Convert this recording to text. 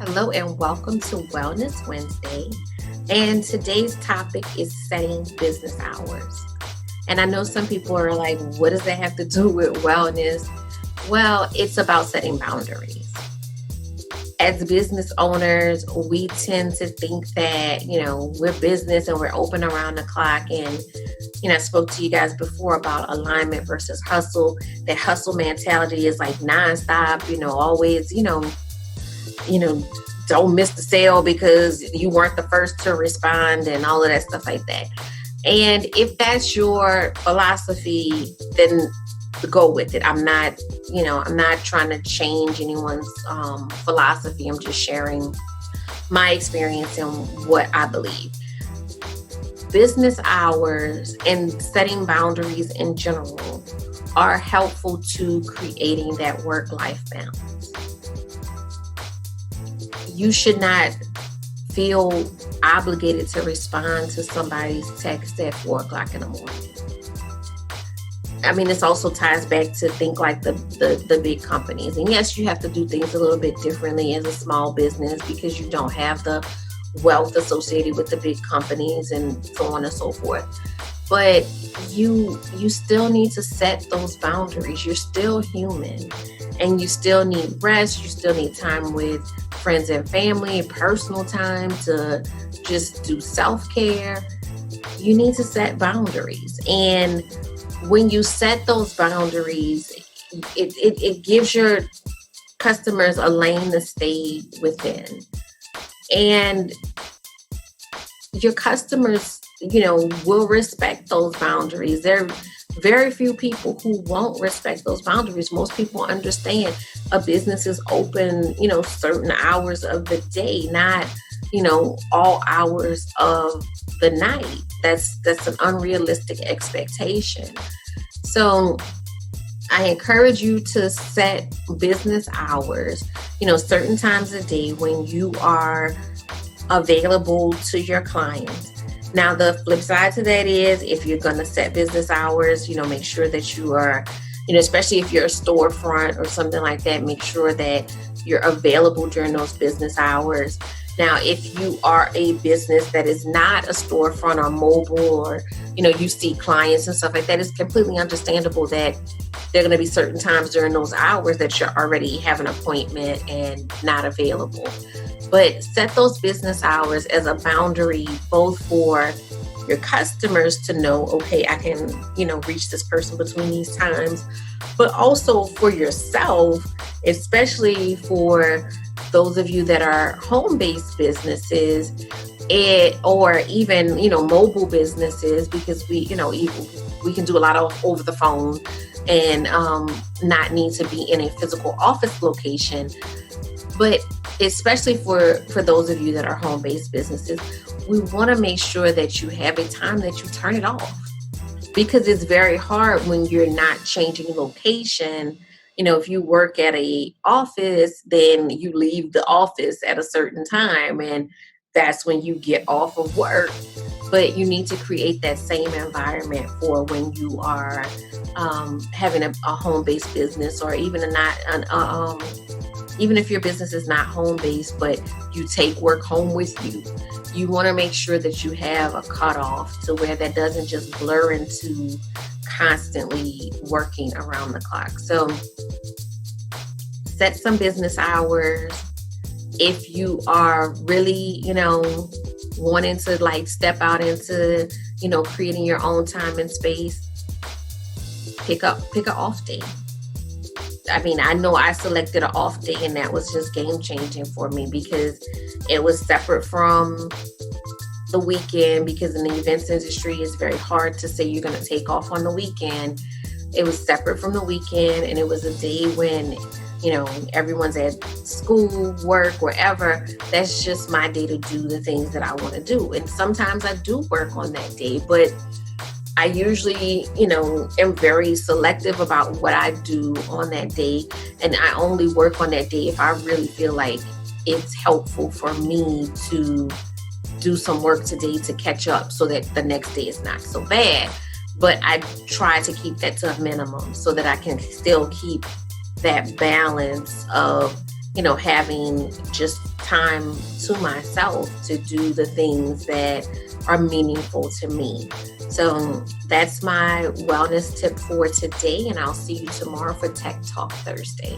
Hello and welcome to Wellness Wednesday. And today's topic is setting business hours. And I know some people are like, what does that have to do with wellness? Well, it's about setting boundaries. As business owners, we tend to think that, we're business and we're open around the clock. And, I spoke to you guys before about alignment versus hustle. That hustle mentality is like nonstop, always, you know, don't miss the sale because you weren't the first to respond and all of that stuff like that. And if that's your philosophy, then go with it. I'm not trying to change anyone's philosophy. I'm just sharing my experience and what I believe. Business hours and setting boundaries in general are helpful to creating that work-life balance. You should not feel obligated to respond to somebody's text at 4:00 in the morning. I mean, this also ties back to think like the big companies. And yes, you have to do things a little bit differently as a small business because you don't have the wealth associated with the big companies and so on and so forth. But you still need to set those boundaries. You're still human and you still need rest. You still need time with friends and family, personal time to just do self-care. You need to set boundaries. And when you set those boundaries, it gives your customers a lane to stay within. And your customers, will respect those boundaries. There are very few people who won't respect those boundaries. Most people understand a business is open, certain hours of the day, not, all hours of the night. That's an unrealistic expectation. So I encourage you to set business hours, certain times a day when you are available to your clients. Now, the flip side to that is if you're going to set business hours, make sure that you are, especially if you're a storefront or something like that, make sure that you're available during those business hours. Now, if you are a business that is not a storefront or mobile or, you see clients and stuff like that, it's completely understandable that there are going to be certain times during those hours that you're already have an appointment and not available. But set those business hours as a boundary, both for your customers to know, okay, I can, reach this person between these times, but also for yourself, especially for those of you that are home-based businesses or even, mobile businesses, because we can do a lot of over the phone and not need to be in a physical office location. But especially for those of you that are home-based businesses, we want to make sure that you have a time that you turn it off, because it's very hard when you're not changing location. If you work at a office, then you leave the office at a certain time and that's when you get off of work. But you need to create that same environment for when you are having a home-based business, or even even if your business is not home-based, but you take work home with you. You want to make sure that you have a cutoff to where that doesn't just blur into constantly working around the clock. So set some business hours. If you are really, wanting to step out into, creating your own time and space, pick an off day. I mean, I know I selected an off day and that was just game changing for me because it was separate from the weekend, because in the events industry, it's very hard to say you're going to take off on the weekend. It was separate from the weekend and it was a day when, everyone's at school, work, wherever. That's just my day to do the things that I want to do. And sometimes I do work on that day, but I usually, am very selective about what I do on that day. And I only work on that day if I really feel like it's helpful for me to do some work today to catch up so that the next day is not so bad. But I try to keep that to a minimum so that I can still keep that balance of, having just time to myself to do the things that are meaningful to me. So that's my wellness tip for today, and I'll see you tomorrow for Tech Talk Thursday.